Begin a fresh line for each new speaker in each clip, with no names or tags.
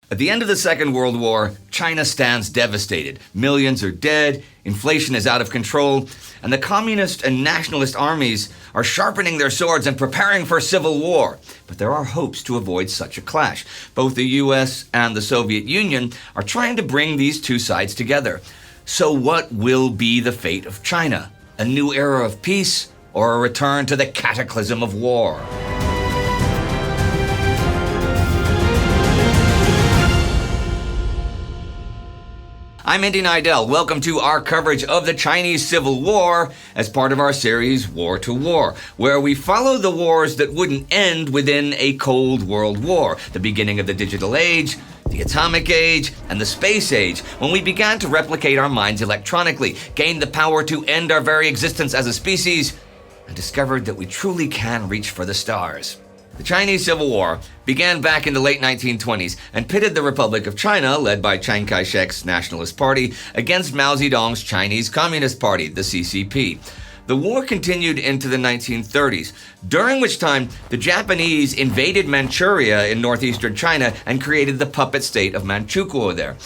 At the end of the Second World War, China stands devastated. Millions are dead, inflation is out of control, and the communist and nationalist armies are sharpening their swords and preparing for civil war. But there are hopes to avoid such a clash. Both the US and the Soviet Union are trying to bring these two sides together. So what will be the fate of China? A new era of peace or a return to the cataclysm of war? I'm Indy Neidell. Welcome to our coverage of the Chinese Civil War as part of our series War to War, where we follow the wars that wouldn't end within a Cold World War, the beginning of the digital age, the atomic age, and the space age, when we began to replicate our minds electronically, gained the power to end our very existence as a species, and discovered that we truly can reach for the stars. The Chinese Civil War began back in the late 1920s and pitted the Republic of China, led by Chiang Kai-shek's Nationalist Party, against Mao Zedong's Chinese Communist Party, the CCP. The war continued into the 1930s, during which time the Japanese invaded Manchuria in northeastern China and created the puppet state of Manchukuo there.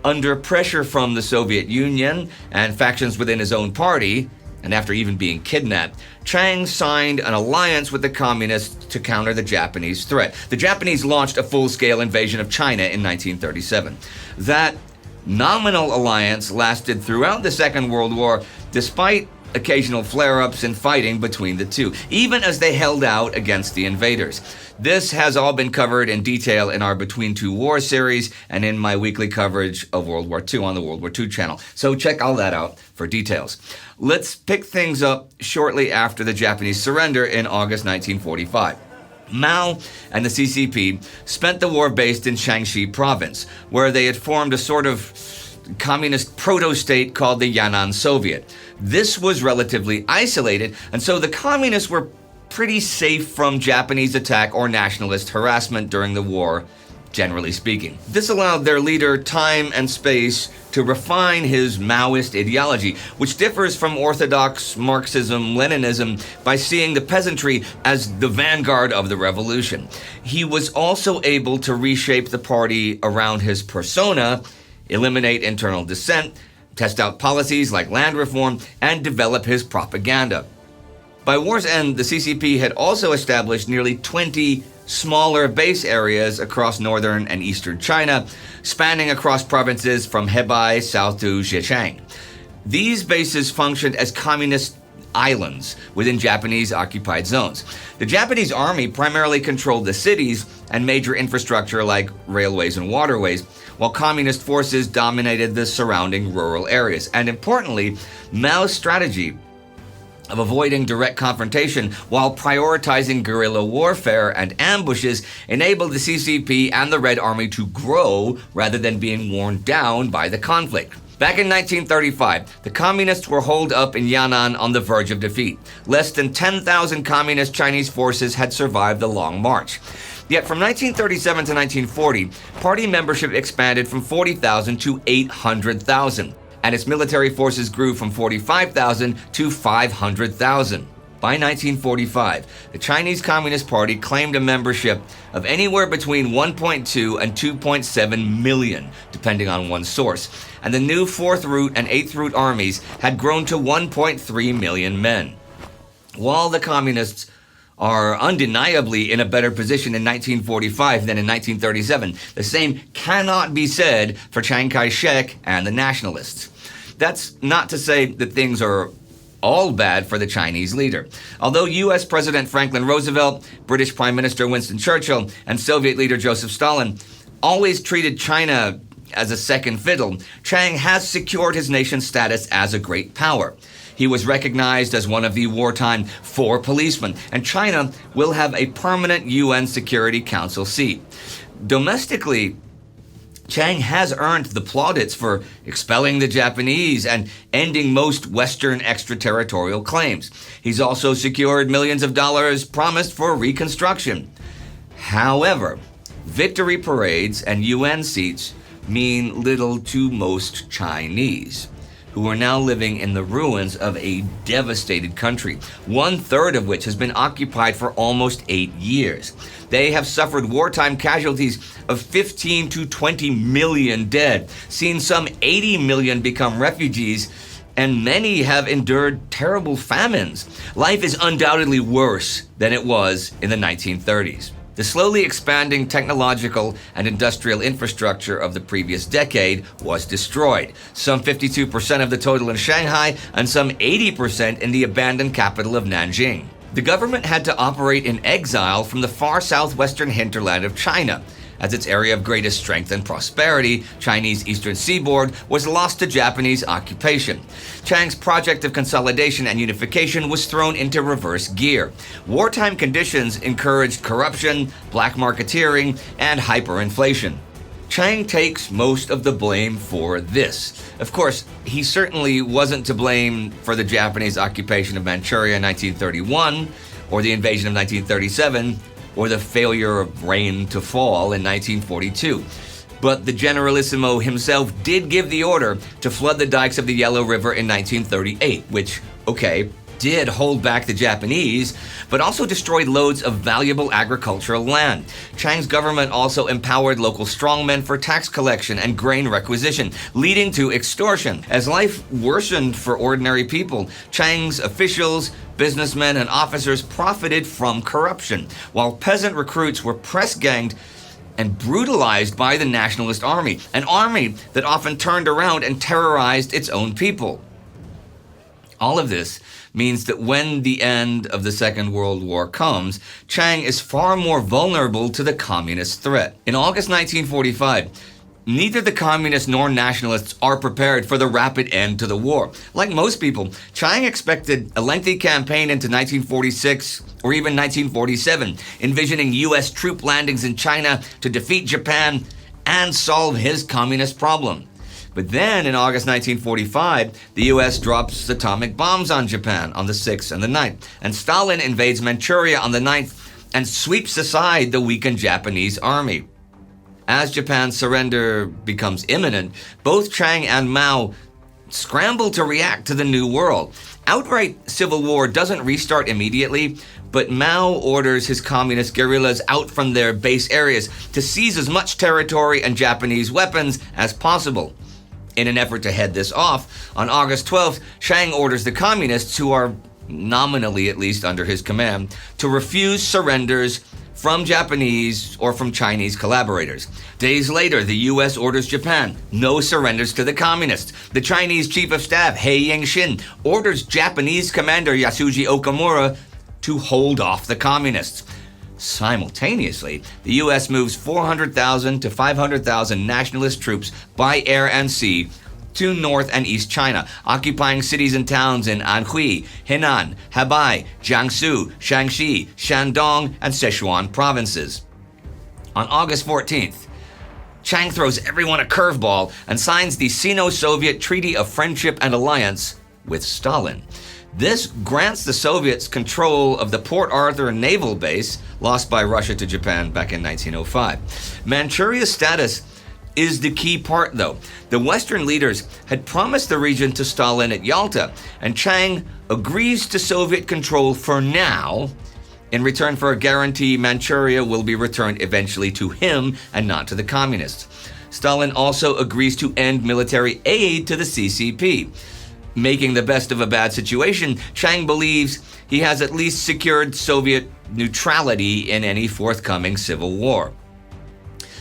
Under pressure from the Soviet Union and factions within his own party, and after even being kidnapped, Chiang signed an alliance with the communists to counter the Japanese threat. The Japanese launched a full-scale invasion of China in 1937. That nominal alliance lasted throughout the Second World War, despite occasional flare-ups and fighting between the two, even as they held out against the invaders. This has all been covered in detail in our Between Two Wars series and in my weekly coverage of World War II on the World War II channel. So check all that out for details. Let's pick things up shortly after the Japanese surrender in August 1945. Mao and the CCP spent the war based in Shaanxi province, where they had formed a sort of communist proto-state called the Yan'an Soviet. This was relatively isolated, and so the communists were pretty safe from Japanese attack or nationalist harassment during the war, generally speaking. This allowed their leader time and space to refine his Maoist ideology, which differs from orthodox Marxism-Leninism by seeing the peasantry as the vanguard of the revolution. He was also able to reshape the party around his persona, eliminate internal dissent, test out policies like land reform, and develop his propaganda. By war's end, the CCP had also established nearly 20 smaller base areas across northern and eastern China, spanning across provinces from Hebei south to Zhejiang. These bases functioned as communist islands within Japanese-occupied zones. The Japanese army primarily controlled the cities and major infrastructure like railways and waterways, while communist forces dominated the surrounding rural areas. And importantly, Mao's strategy of avoiding direct confrontation while prioritizing guerrilla warfare and ambushes enabled the CCP and the Red Army to grow rather than being worn down by the conflict. Back in 1935, the communists were holed up in Yan'an on the verge of defeat. Less than 10,000 communist Chinese forces had survived the long march. Yet from 1937 to 1940, party membership expanded from 40,000 to 800,000, and its military forces grew from 45,000 to 500,000. By 1945, the Chinese Communist Party claimed a membership of anywhere between 1.2 and 2.7 million, depending on one source, and the new 4th Route and 8th Route armies had grown to 1.3 million men. While the communists are undeniably in a better position in 1945 than in 1937, the same cannot be said for Chiang Kai-shek and the Nationalists. That's not to say that things are all bad for the Chinese leader. Although U.S. President Franklin Roosevelt, British Prime Minister Winston Churchill, and Soviet leader Joseph Stalin always treated China as a second fiddle, Chiang has secured his nation's status as a great power. He was recognized as one of the wartime 4 policemen, and China will have a permanent UN Security Council seat. Domestically, Chiang has earned the plaudits for expelling the Japanese and ending most Western extraterritorial claims. He's also secured millions of dollars promised for reconstruction. However, victory parades and UN seats mean little to most Chinese, who who are now living in the ruins of a devastated country, 1/3 of which has been occupied for almost 8 years. They have suffered wartime casualties of 15 to 20 million dead, seen some 80 million become refugees, and many have endured terrible famines. Life is undoubtedly worse than it was in the 1930s. The slowly expanding technological and industrial infrastructure of the previous decade was destroyed, some 52% of the total in Shanghai and some 80% in the abandoned capital of Nanjing. The government had to operate in exile from the far southwestern hinterland of China, as its area of greatest strength and prosperity, Chinese eastern seaboard, was lost to Japanese occupation. Chiang's project of consolidation and unification was thrown into reverse gear. Wartime conditions encouraged corruption, black marketeering, and hyperinflation. Chiang takes most of the blame for this. Of course, he certainly wasn't to blame for the Japanese occupation of Manchuria in 1931, or the invasion of 1937, or the failure of rain to fall in 1942. But the Generalissimo himself did give the order to flood the dikes of the Yellow River in 1938, which, did hold back the Japanese, but also destroyed loads of valuable agricultural land. Chiang's government also empowered local strongmen for tax collection and grain requisition, leading to extortion. As life worsened for ordinary people, Chiang's officials, businessmen, and officers profited from corruption, while peasant recruits were press-ganged and brutalized by the Nationalist army, an army that often turned around and terrorized its own people. All of this means that when the end of the Second World War comes, Chiang is far more vulnerable to the communist threat. In August 1945, neither the communists nor nationalists are prepared for the rapid end to the war. Like most people, Chiang expected a lengthy campaign into 1946 or even 1947, envisioning U.S. troop landings in China to defeat Japan and solve his communist problem. But then, in August 1945, the U.S. drops atomic bombs on Japan on the 6th and the 9th, and Stalin invades Manchuria on the 9th and sweeps aside the weakened Japanese army. As Japan's surrender becomes imminent, both Chiang and Mao scramble to react to the new world. Outright civil war doesn't restart immediately, but Mao orders his communist guerrillas out from their base areas to seize as much territory and Japanese weapons as possible. In an effort to head this off, on August 12th, Chiang orders the communists, who are nominally at least under his command, to refuse surrenders from Japanese or from Chinese collaborators. Days later, the U.S. orders Japan no surrenders to the communists. The Chinese chief of staff, He Ying-shin, orders Japanese commander Yasuji Okamura to hold off the communists. Simultaneously, the U.S. moves 400,000 to 500,000 nationalist troops by air and sea to North and East China, occupying cities and towns in Anhui, Henan, Hebei, Jiangsu, Shaanxi, Shandong, and Sichuan provinces. On August 14th, Chiang throws everyone a curveball and signs the Sino-Soviet Treaty of Friendship and Alliance with Stalin. This grants the Soviets control of the Port Arthur naval base, lost by Russia to Japan back in 1905. Manchuria's status is the key part, though. The Western leaders had promised the region to Stalin at Yalta, and Chiang agrees to Soviet control for now, in return for a guarantee Manchuria will be returned eventually to him and not to the communists. Stalin also agrees to end military aid to the CCP. Making the best of a bad situation, Chiang believes he has at least secured Soviet neutrality in any forthcoming civil war.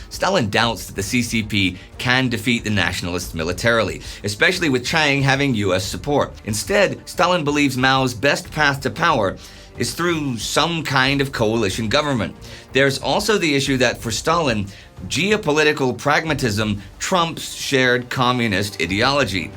Stalin doubts that the CCP can defeat the Nationalists militarily, especially with Chiang having U.S. support. Instead, Stalin believes Mao's best path to power is through some kind of coalition government. There's also the issue that for Stalin, geopolitical pragmatism trumps shared communist ideology.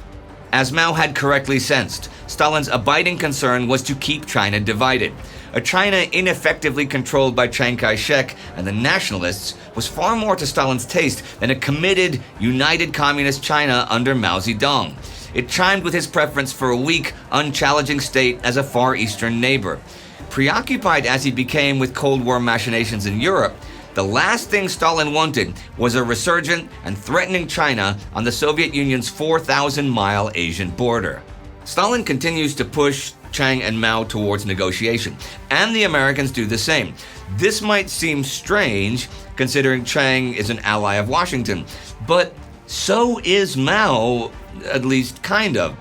As Mao had correctly sensed, Stalin's abiding concern was to keep China divided. A China ineffectively controlled by Chiang Kai-shek and the Nationalists was far more to Stalin's taste than a committed, united communist China under Mao Zedong. It chimed with his preference for a weak, unchallenging state as a Far Eastern neighbor. Preoccupied as he became with Cold War machinations in Europe, The last thing Stalin wanted was a resurgent and threatening China on the Soviet Union's 4,000-mile Asian border. Stalin continues to push Chiang and Mao towards negotiation, and the Americans do the same. This might seem strange, considering Chiang is an ally of Washington, but so is Mao, at least kind of.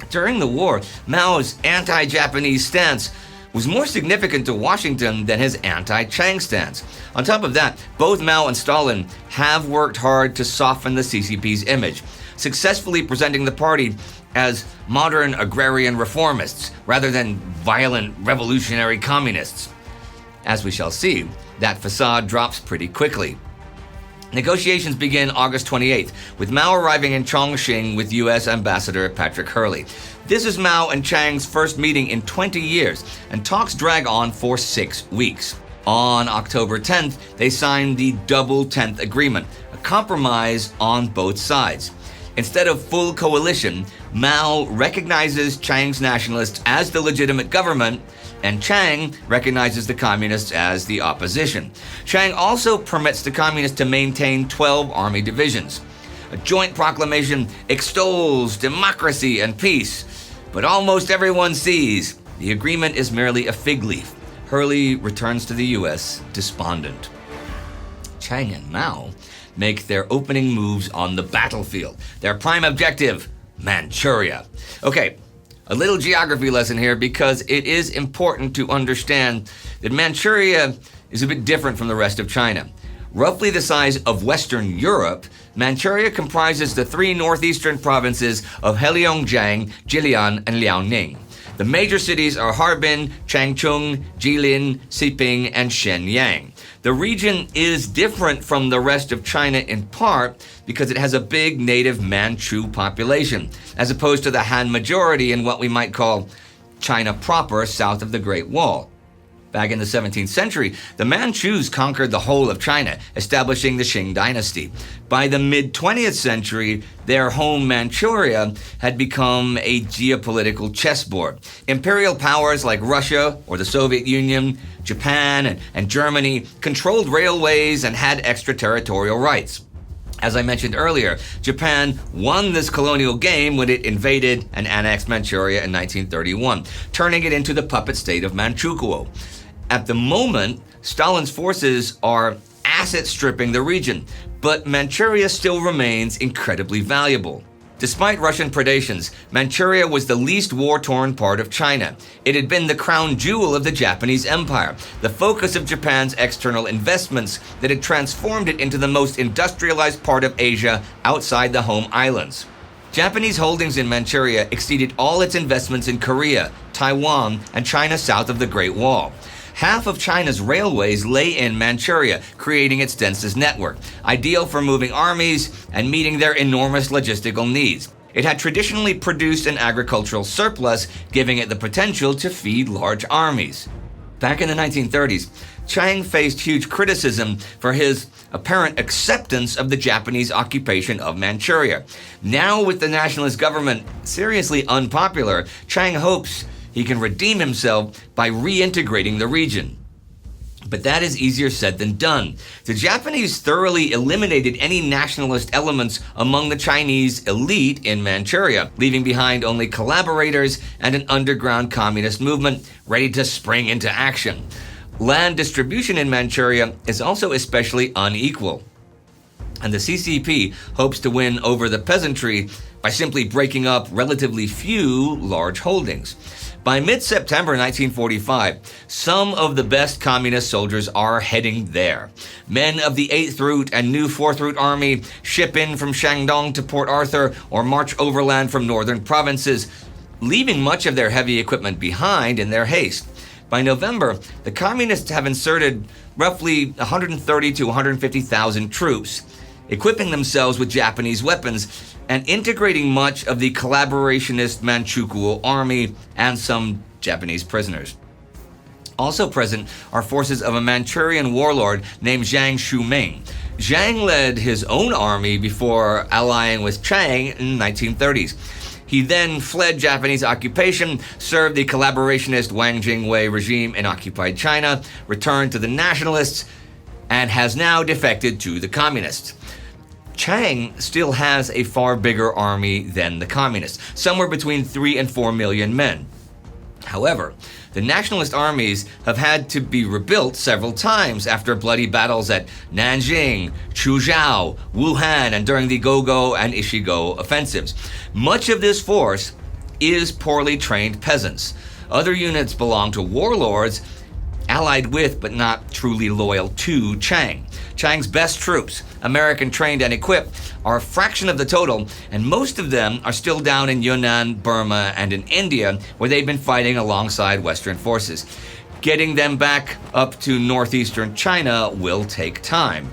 During the war, Mao's anti-Japanese stance was more significant to Washington than his anti-Chiang stance. On top of that, both Mao and Stalin have worked hard to soften the CCP's image, successfully presenting the party as modern agrarian reformists rather than violent revolutionary communists. As we shall see, that facade drops pretty quickly. Negotiations begin August 28th, with Mao arriving in Chongqing with U.S. Ambassador Patrick Hurley. This is Mao and Chiang's first meeting in 20 years, and talks drag on for 6 weeks. On October 10th, they signed the Double 10th Agreement, a compromise on both sides. Instead of full coalition, Mao recognizes Chiang's nationalists as the legitimate government, and Chiang recognizes the communists as the opposition. Chiang also permits the communists to maintain 12 army divisions. A joint proclamation extols democracy and peace, but almost everyone sees the agreement is merely a fig leaf. Hurley returns to the U.S. despondent. Chiang and Mao make their opening moves on the battlefield. Their prime objective, Manchuria. Okay, a little geography lesson here, because it is important to understand that Manchuria is a bit different from the rest of China. Roughly the size of Western Europe, Manchuria comprises the 3 northeastern provinces of Heilongjiang, Jilin, and Liaoning. The major cities are Harbin, Changchun, Jilin, Siping, and Shenyang. The region is different from the rest of China in part because it has a big native Manchu population, as opposed to the Han majority in what we might call China proper south of the Great Wall. Back in the 17th century, the Manchus conquered the whole of China, establishing the Qing dynasty. By the mid-20th century, their home Manchuria had become a geopolitical chessboard. Imperial powers like Russia or the Soviet Union, Japan, and Germany controlled railways and had extraterritorial rights. As I mentioned earlier, Japan won this colonial game when it invaded and annexed Manchuria in 1931, turning it into the puppet state of Manchukuo. At the moment, Stalin's forces are asset stripping the region, but Manchuria still remains incredibly valuable. Despite Russian predations, Manchuria was the least war-torn part of China. It had been the crown jewel of the Japanese Empire, the focus of Japan's external investments that had transformed it into the most industrialized part of Asia outside the home islands. Japanese holdings in Manchuria exceeded all its investments in Korea, Taiwan, and China south of the Great Wall. Half of China's railways lay in Manchuria, creating its densest network, ideal for moving armies and meeting their enormous logistical needs. It had traditionally produced an agricultural surplus, giving it the potential to feed large armies. Back in the 1930s, Chiang faced huge criticism for his apparent acceptance of the Japanese occupation of Manchuria. Now, with the nationalist government seriously unpopular, Chiang hopes he can redeem himself by reintegrating the region. But that is easier said than done. The Japanese thoroughly eliminated any nationalist elements among the Chinese elite in Manchuria, leaving behind only collaborators and an underground communist movement ready to spring into action. Land distribution in Manchuria is also especially unequal, and the CCP hopes to win over the peasantry by simply breaking up relatively few large holdings. By mid-September 1945, some of the best communist soldiers are heading there. Men of the 8th Route and new 4th Route Army ship in from Shandong to Port Arthur or march overland from northern provinces, leaving much of their heavy equipment behind in their haste. By November, the communists have inserted roughly 130 to 150,000 troops, equipping themselves with Japanese weapons and integrating much of the collaborationist Manchukuo army and some Japanese prisoners. Also present are forces of a Manchurian warlord named Jiang Shuming. Jiang led his own army before allying with Chiang in the 1930s. He then fled Japanese occupation, served the collaborationist Wang Jingwei regime in occupied China, returned to the Nationalists, and has now defected to the communists. Chiang still has a far bigger army than the communists, somewhere between 3 and 4 million men. However, the nationalist armies have had to be rebuilt several times after bloody battles at Nanjing, Chuzhou, Wuhan, and during the Gogo and Ishigo offensives. Much of this force is poorly trained peasants. Other units belong to warlords allied with but not truly loyal to Chiang. Chiang's best troops, American trained and equipped, are a fraction of the total, and most of them are still down in Yunnan, Burma, and in India, where they've been fighting alongside Western forces. Getting them back up to northeastern China will take time.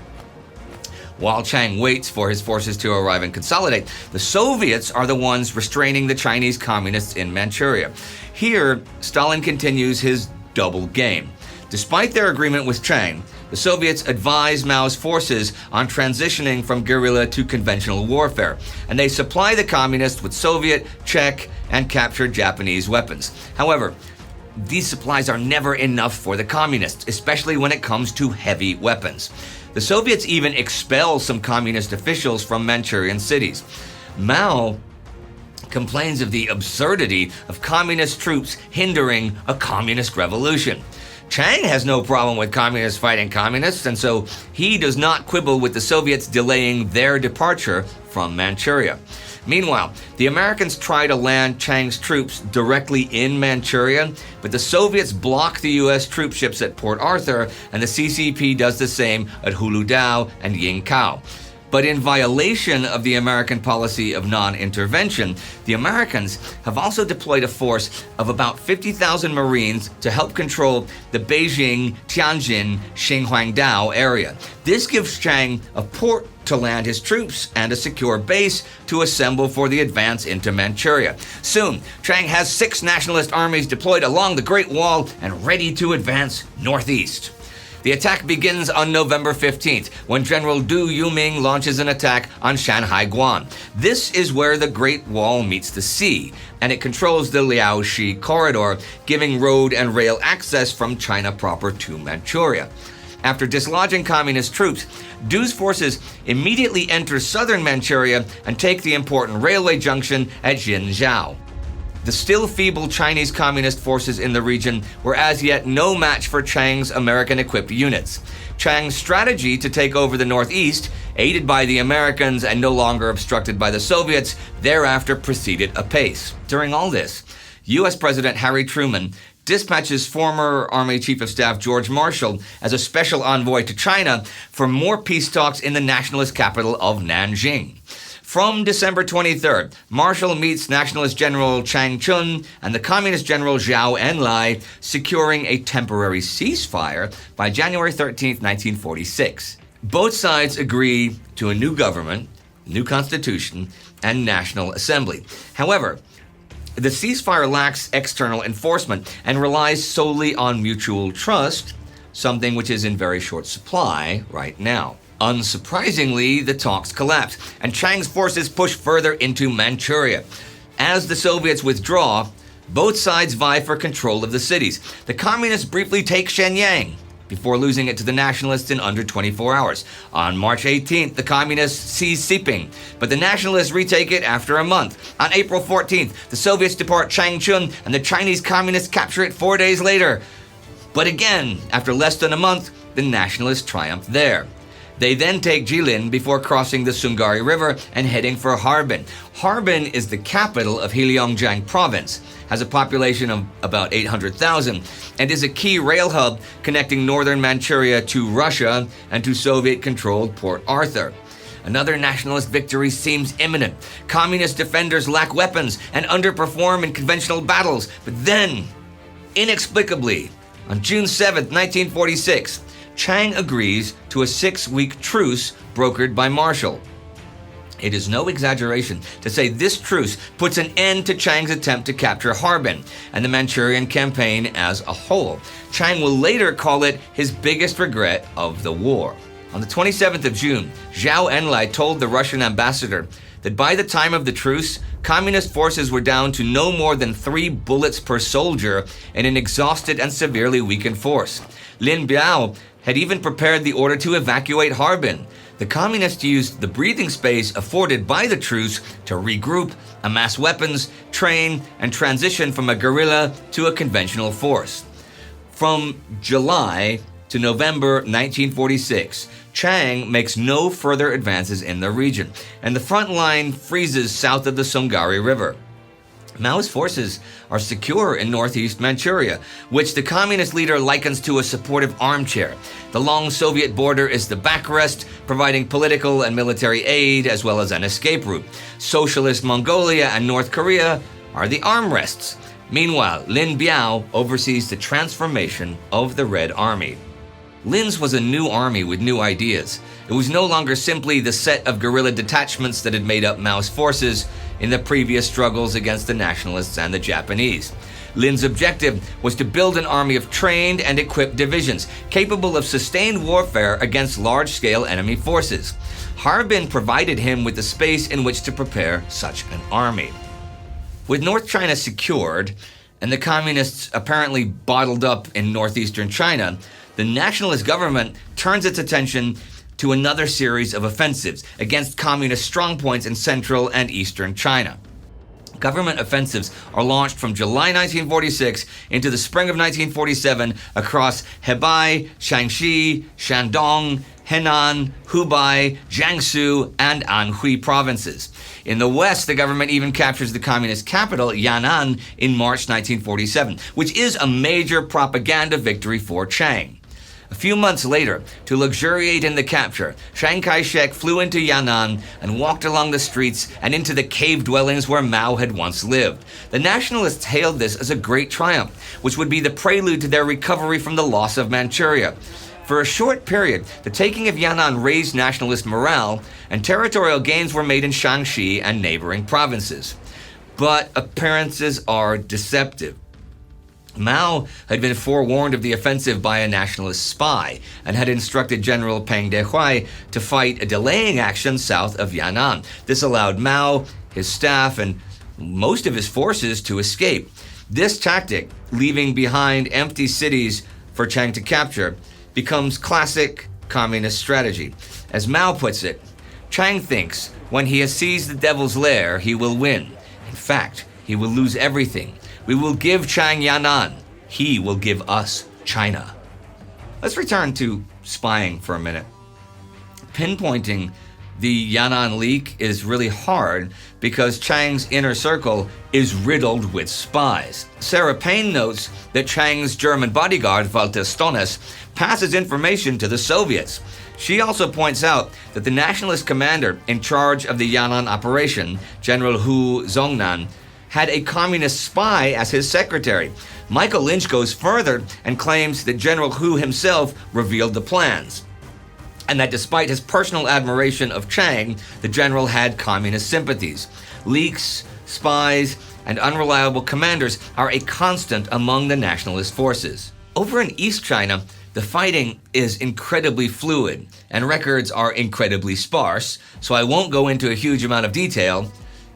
While Chiang waits for his forces to arrive and consolidate, the Soviets are the ones restraining the Chinese communists in Manchuria. Here, Stalin continues his double game. Despite their agreement with Chiang, the Soviets advise Mao's forces on transitioning from guerrilla to conventional warfare, and they supply the communists with Soviet, Czech, and captured Japanese weapons. However, these supplies are never enough for the communists, especially when it comes to heavy weapons. The Soviets even expel some communist officials from Manchurian cities. Mao complains of the absurdity of communist troops hindering a communist revolution. Chiang has no problem with communists fighting communists, and so he does not quibble with the Soviets delaying their departure from Manchuria. Meanwhile, the Americans try to land Chiang's troops directly in Manchuria, but the Soviets block the U.S. troop ships at Port Arthur, and the CCP does the same at Huludao and Yingkou. But in violation of the American policy of non-intervention, the Americans have also deployed a force of about 50,000 Marines to help control the Beijing, Tianjin, Xinhuangdao area. This gives Chiang a port to land his troops and a secure base to assemble for the advance into Manchuria. Soon, Chiang has 6 nationalist armies deployed along the Great Wall and ready to advance northeast. The attack begins on November 15th, when General Du Yuming launches an attack on Shanhai-Guan. This is where the Great Wall meets the sea, and it controls the Liaoxi corridor, giving road and rail access from China proper to Manchuria. After dislodging communist troops, Du's forces immediately enter southern Manchuria and take the important railway junction at Jinzhou. The still feeble Chinese communist forces in the region were as yet no match for Chiang's American-equipped units. Chiang's strategy to take over the northeast, aided by the Americans and no longer obstructed by the Soviets, thereafter proceeded apace. During all this, U.S. President Harry Truman dispatches former Army Chief of Staff George Marshall as a special envoy to China for more peace talks in the nationalist capital of Nanjing. From December 23rd, Marshall meets Nationalist General Chang Chun and the Communist General Zhao Enlai, securing a temporary ceasefire by January 13th, 1946. Both sides agree to a new government, new constitution, and national assembly. However, the ceasefire lacks external enforcement and relies solely on mutual trust, something which is in very short supply right now. Unsurprisingly, the talks collapse, and Chiang's forces push further into Manchuria. As the Soviets withdraw, both sides vie for control of the cities. The communists briefly take Shenyang, before losing it to the nationalists in under 24 hours. On March 18th, the communists seize Siping, but the nationalists retake it after a month. On April 14th, the Soviets depart Changchun, and the Chinese communists capture it 4 days later. But again, after less than a month, the nationalists triumph there. They then take Jilin before crossing the Sungari River and heading for Harbin. Harbin is the capital of Heilongjiang province, has a population of about 800,000, and is a key rail hub connecting northern Manchuria to Russia and to Soviet-controlled Port Arthur. Another nationalist victory seems imminent. Communist defenders lack weapons and underperform in conventional battles. But then, inexplicably, on June 7, 1946, Chiang agrees to a 6-week truce brokered by Marshall. It is no exaggeration to say this truce puts an end to Chiang's attempt to capture Harbin and the Manchurian campaign as a whole. Chiang will later call it his biggest regret of the war. On the 27th of June, Zhao Enlai told the Russian ambassador that by the time of the truce, communist forces were down to no more than 3 bullets per soldier in an exhausted and severely weakened force. Lin Biao had even prepared the order to evacuate Harbin. The communists used the breathing space afforded by the truce to regroup, amass weapons, train, and transition from a guerrilla to a conventional force. From July to November 1946, Chiang makes no further advances in the region, and the front line freezes south of the Sungari River. Mao's forces are secure in northeast Manchuria, which the communist leader likens to a supportive armchair. The long Soviet border is the backrest, providing political and military aid as well as an escape route. Socialist Mongolia and North Korea are the armrests. Meanwhile, Lin Biao oversees the transformation of the Red Army. Lin's was a new army with new ideas. It was no longer simply the set of guerrilla detachments that had made up Mao's forces in the previous struggles against the Nationalists and the Japanese. Lin's objective was to build an army of trained and equipped divisions, capable of sustained warfare against large-scale enemy forces. Harbin provided him with the space in which to prepare such an army. With North China secured, and the communists apparently bottled up in northeastern China, the nationalist government turns its attention to another series of offensives against communist strongpoints in central and eastern China. Government offensives are launched from July 1946 into the spring of 1947 across Hebei, Shaanxi, Shandong, Henan, Hubei, Jiangsu, and Anhui provinces. In the west, the government even captures the communist capital, Yan'an, in March 1947, which is a major propaganda victory for Chiang. A few months later, to luxuriate in the capture, Chiang Kai-shek flew into Yan'an and walked along the streets and into the cave dwellings where Mao had once lived. The Nationalists hailed this as a great triumph, which would be the prelude to their recovery from the loss of Manchuria. For a short period, the taking of Yan'an raised nationalist morale, and territorial gains were made in Shaanxi and neighboring provinces. But appearances are deceptive. Mao had been forewarned of the offensive by a nationalist spy and had instructed General Peng Dehuai to fight a delaying action south of Yan'an. This allowed Mao, his staff, and most of his forces to escape. This tactic, leaving behind empty cities for Chiang to capture, becomes classic communist strategy. As Mao puts it, Chiang thinks when he has seized the devil's lair, he will win. In fact, he will lose everything. We will give Chiang Yan'an. He will give us China. Let's return to spying for a minute. Pinpointing the Yan'an leak is really hard because Chiang's inner circle is riddled with spies. Sarah Payne notes that Chiang's German bodyguard, Walter Stones, passes information to the Soviets. She also points out that the nationalist commander in charge of the Yan'an operation, General Hu Zongnan, had a communist spy as his secretary. Michael Lynch goes further and claims that General Hu himself revealed the plans, and that despite his personal admiration of Chiang, the general had communist sympathies. Leaks, spies, and unreliable commanders are a constant among the nationalist forces. Over in East China, the fighting is incredibly fluid, and records are incredibly sparse, so I won't go into a huge amount of detail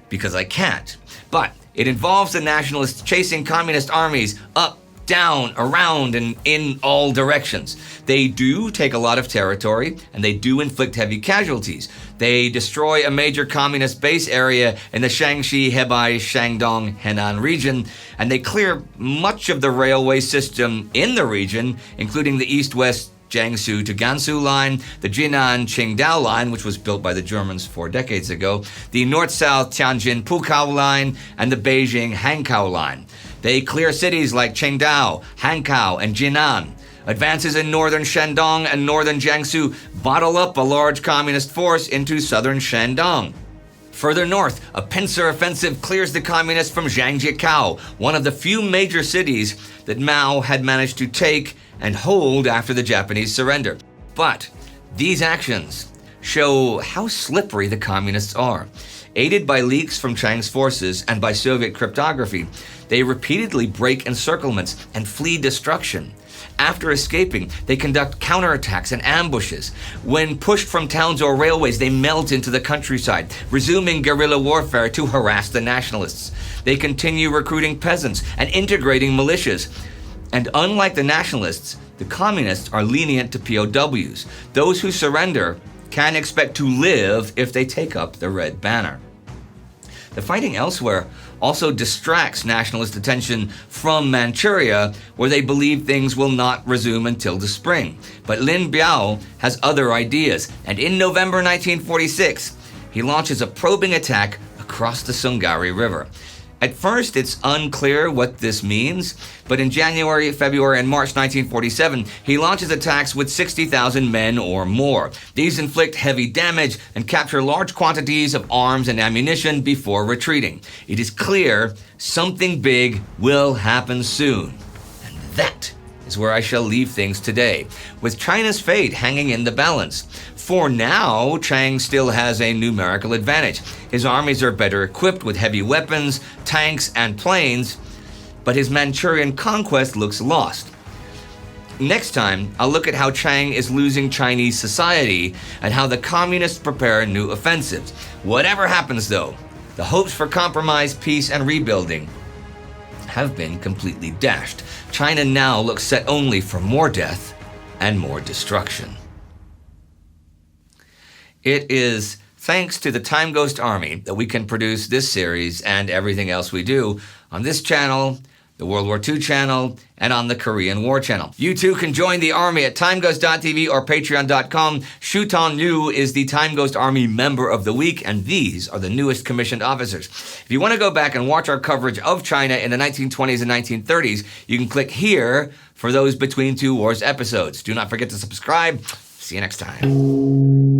because I can't. But it involves the nationalists chasing communist armies up, down, around, and in all directions. They do take a lot of territory, and they do inflict heavy casualties. They destroy a major communist base area in the Shaanxi, Hebei, Shandong, Henan region, and they clear much of the railway system in the region, including the east-west Jiangsu to Gansu line, the Jinan-Qingdao line, which was built by the Germans 4 decades ago, the north-south Tianjin-Pukou line, and the Beijing-Hankou line. They clear cities like Qingdao, Hankou, and Jinan. Advances in northern Shandong and northern Jiangsu bottle up a large communist force into southern Shandong. Further north, a pincer offensive clears the communists from Zhangjiakou, one of the few major cities that Mao had managed to take and hold after the Japanese surrender. But these actions show how slippery the communists are. Aided by leaks from Chiang's forces and by Soviet cryptography, they repeatedly break encirclements and flee destruction. After escaping, they conduct counterattacks and ambushes. When pushed from towns or railways, they melt into the countryside, resuming guerrilla warfare to harass the nationalists. They continue recruiting peasants and integrating militias. And unlike the nationalists, The communists are lenient to POWs. Those who surrender can expect to live if they take up the red banner. The fighting elsewhere also distracts nationalist attention from Manchuria, where they believe things will not resume until the spring. But Lin Biao has other ideas, and in November 1946, he launches a probing attack across the Sungari River. At first, it's unclear what this means, but in January, February, and March 1947, he launches attacks with 60,000 men or more. These inflict heavy damage and capture large quantities of arms and ammunition before retreating. It is clear something big will happen soon. And that is where I shall leave things today, with China's fate hanging in the balance. For now, Chiang still has a numerical advantage. His armies are better equipped with heavy weapons, tanks, and planes, but his Manchurian conquest looks lost. Next time, I'll look at how Chiang is losing Chinese society and how the communists prepare new offensives. Whatever happens, though, the hopes for compromise, peace, and rebuilding have been completely dashed. China now looks set only for more death and more destruction. It is thanks to the Time Ghost Army that we can produce this series and everything else we do on this channel, the World War II channel, and on the Korean War channel. You too can join the army at timeghost.tv or patreon.com. Shuton Liu is the Time Ghost Army Member of the Week, and these are the newest commissioned officers. If you want to go back and watch our coverage of China in the 1920s and 1930s, you can click here for those Between Two Wars episodes. Do not forget to subscribe. See you next time.